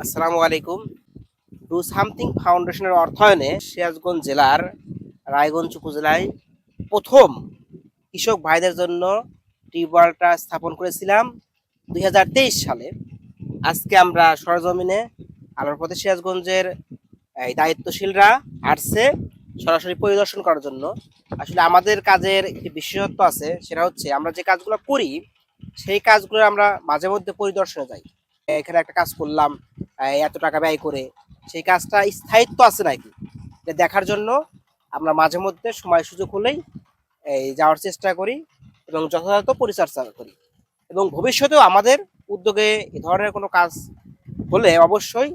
আসসালামু আলাইকুম। Do something ফাউন্ডেশনের অর্থায়নে সিরাজগঞ্জ জেলার রায়গঞ্জ উপজেলায় প্রথম কৃষক ভাইদের জন্য টিউবওয়েলটা স্থাপন করেছিলাম 2023 সালে। আজকে আমরা সরজমিনে আলোর পথে সিরাজগঞ্জের এই দায়িত্বশীলরা আসছে সরাসরি পরিদর্শন করার জন্য। আসলে আমাদের কাজের একটি বিশেষত্ব আছে, সেটা হচ্ছে আমরা যে কাজগুলো করি সেই কাজগুলো আমরা মাঝে মধ্যে পরিদর্শনে যাই। এখানে একটা কাজ করলাম এত টাকা ব্যয় করে, সেই কাজটা স্থায়িত্ব আছে নাকি এটা দেখার জন্য আমরা মাঝে মধ্যে সময় সুযোগ হলেই যাওয়ার চেষ্টা করি এবং যথাযথ পরিচর্যা করি। এবং ভবিষ্যতেও আমাদের উদ্যোগে এ ধরনের কোনো কাজ হলে অবশ্যই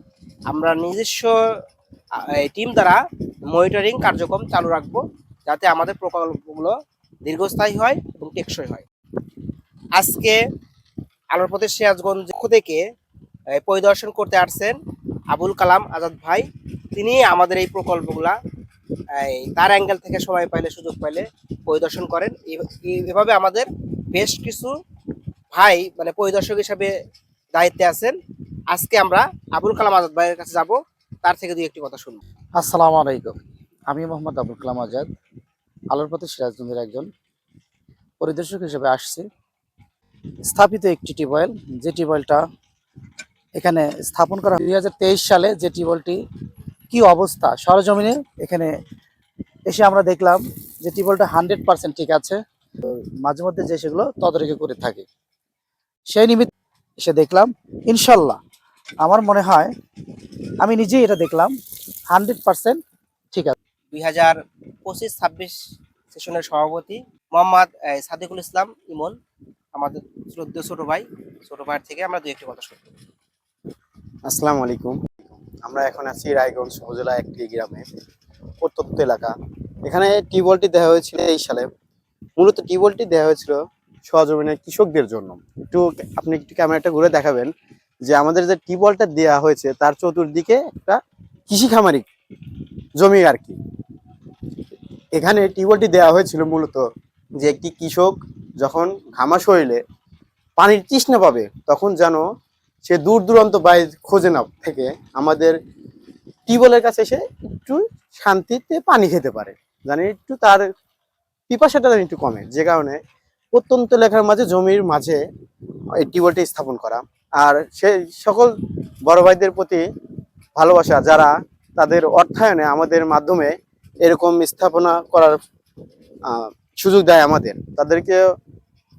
আমরা নিজস্ব টিম দ্বারা মনিটরিং কার্যক্রম চালু রাখবো, যাতে আমাদের প্রকল্পগুলো দীর্ঘস্থায়ী হয় এবং টেকসই হয়। আজকে আলোর পথে সিরাজগঞ্জ থেকে পরিদর্শন করতে আসছেন আবুল কালাম আজাদ ভাই। তিনি আমাদের এই প্রকল্পগুলা তার অ্যাঙ্গেল থেকে সময় পাইলে সুযোগ পাইলে পরিদর্শন করেন। এভাবে আমাদের বেশ কিছু ভাই মানে পরিদর্শক হিসাবে দায়িত্বে আছেন। আজকে আমরা আবুল কালাম আজাদ ভাইয়ের কাছে যাব, তার থেকে দুই একটি কথা শুনবো। আসসালামু আলাইকুম। আমি মোহাম্মদ আবুল কালাম আজাদ, আলোর পথে সিরাজগঞ্জের একজন পরিদর্শক হিসেবে আসছি। স্থাপিত একটি টিউবওয়েল, যে টিউবওয়েলটা এখানে স্থাপন করা 2023 সালে, যে টিউবওয়েলটি কি অবস্থা সরজমিনে এখানে এসে আমরা দেখলাম যে টিউবওয়েলটা 100% ঠিক আছে। তো মাঝে মধ্যে যে সেগুলো তদারকি করে থাকি, সেই নিমিত্ত এসে দেখলাম ইনশাল্লাহ আমার মনে হয়, আমি নিজেই এটা দেখলাম 100% ঠিক আছে। 2025-26 সেশনের সভাপতি মোহাম্মদ সাদিকুল ইসলাম ইমন, আমাদের শ্রদ্ধেয় ছোট ভাইয়ের থেকে আমরা দুই একটি কথা শুনবো। আসসালামু আলাইকুম। আমরা এখন আছি রায়গঞ্জ উপজেলা একটি গ্রামে, প্রত্যন্ত এলাকা। এখানে টিউবওয়েলটি দেওয়া হয়েছিল এই সালে। মূলত টিউবওয়েলটি দেওয়া হয়েছিল সহজমিনের কৃষকদের জন্য। আপনি একটু ক্যামেরাটা ঘুরে দেখাবেন যে আমাদের যে টিউবওয়েলটা দেওয়া হয়েছে তার চতুর্দিকে একটা কৃষি খামারি জমি আর কি। এখানে টিউবওয়েলটি দেওয়া হয়েছিল মূলত যে একটি কৃষক যখন ঘামা শরীরে পানির তৃষ্ণা পাবে তখন যেন সে দূর দূরান্ত বাইরে খোঁজে না থেকে আমাদের টিউবওয়েলের কাছে এসে একটু শান্তিতে পানি খেতে পারে, জানি একটু তার পিপাসাটা যেন একটু কমে। যে কারণে প্রত্যন্ত এলাকার মাঝে জমির মাঝে এই টিউবওয়েলটি স্থাপন করা। আর সেই সকল বড় ভাইদের প্রতি ভালোবাসা, যারা তাদের অর্থায়নে আমাদের মাধ্যমে এরকম স্থাপনা করার সুযোগ দেয় আমাদের, তাদেরকে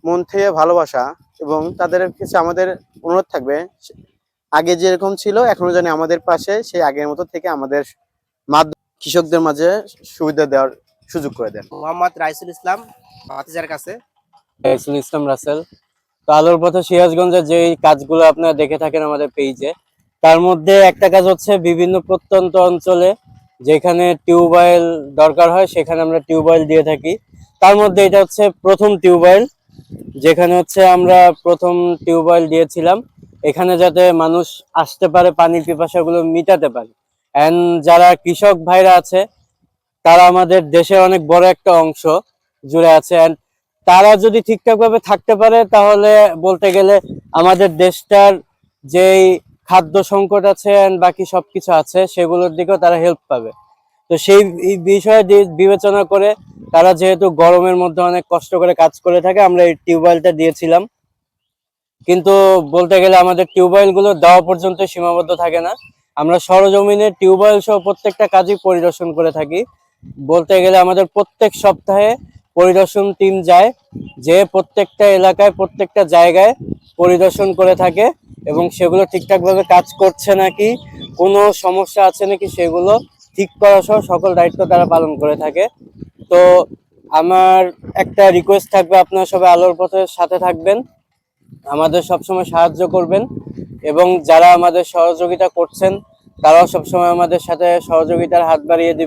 মন থেকে ভালোবাসা। এবং তাদের কাছে আমাদের অনুরোধ থাকবে, আগে যেরকম ছিল এখনো জানি আমাদের পাশে সেই আগের মতো থেকে আমাদের মাধ্যমে কৃষকদের মাঝে সুবিধা দেওয়ার সুযোগ করে দেন। মোহাম্মদ রাইসুল ইসলাম ভাতিজার কাছে। রাইসুল ইসলাম রাসেল। তো আলোর পথে সিরাজগঞ্জের যে কাজগুলো আপনারা দেখে থাকেন আমাদের পেজে, তার মধ্যে একটা কাজ হচ্ছে বিভিন্ন প্রত্যন্ত অঞ্চলে যেখানে টিউবওয়েল দরকার হয় সেখানে আমরা টিউবওয়েল দিয়ে থাকি। তার মধ্যে এটা হচ্ছে প্রথম টিউবওয়েল, যেখানে হচ্ছে আমরা প্রথম টিউবওয়েল দিয়েছিলাম এখানে যাতে মানুষ আসতে পারে, পানির পিপাসাগুলো মিটাতে পারে। এন্ড যারা কৃষক ভাইরা আছে তারা আমাদের দেশের অনেক বড় একটা অংশ জুড়ে আছে, এন্ড তারা যদি ঠিকঠাক ভাবে থাকতে পারে তাহলে বলতে গেলে আমাদের দেশটার যেই খাদ্য সংকট আছে এন্ড বাকি সবকিছু আছে সেগুলোর দিকেও তারা হেল্প পাবে। তো সেই বিষয়ে বিবেচনা করে তারা যেহেতু গরমের মধ্যে অনেক কষ্ট করে কাজ করে থাকে, আমরা এই টিউবওয়েলটা দিয়েছিলাম। কিন্তু বলতে গেলে আমাদের টিউবওয়েল গুলো দেওয়া পর্যন্ত সীমাবদ্ধ থাকে না, আমরা সরজমিনে টিউবওয়েল সহ প্রত্যেকটা কাজই পরিদর্শন করে থাকি। বলতে গেলে আমাদের প্রত্যেক সপ্তাহে পরিদর্শন টিম যায়, যে প্রত্যেকটা এলাকায় প্রত্যেকটা জায়গায় পরিদর্শন করে থাকে এবং সেগুলো ঠিকঠাক ভাবে কাজ করছে নাকি, কোনো সমস্যা আছে নাকি সেগুলো ঠিক করা সহ সকল দায়িত্ব তারা পালন করে থাকে। তো আমার একটা রিকোয়েস্ট থাকবে, আপনারা সবাই আলোর পথের সাথে থাকবেন, আমাদের সবসময় সাহায্য করবেন এবং যারা আমাদের সহযোগিতা করছেন তারাও সবসময় আমাদের সাথে সহযোগিতার হাত বাড়িয়ে দিবেন।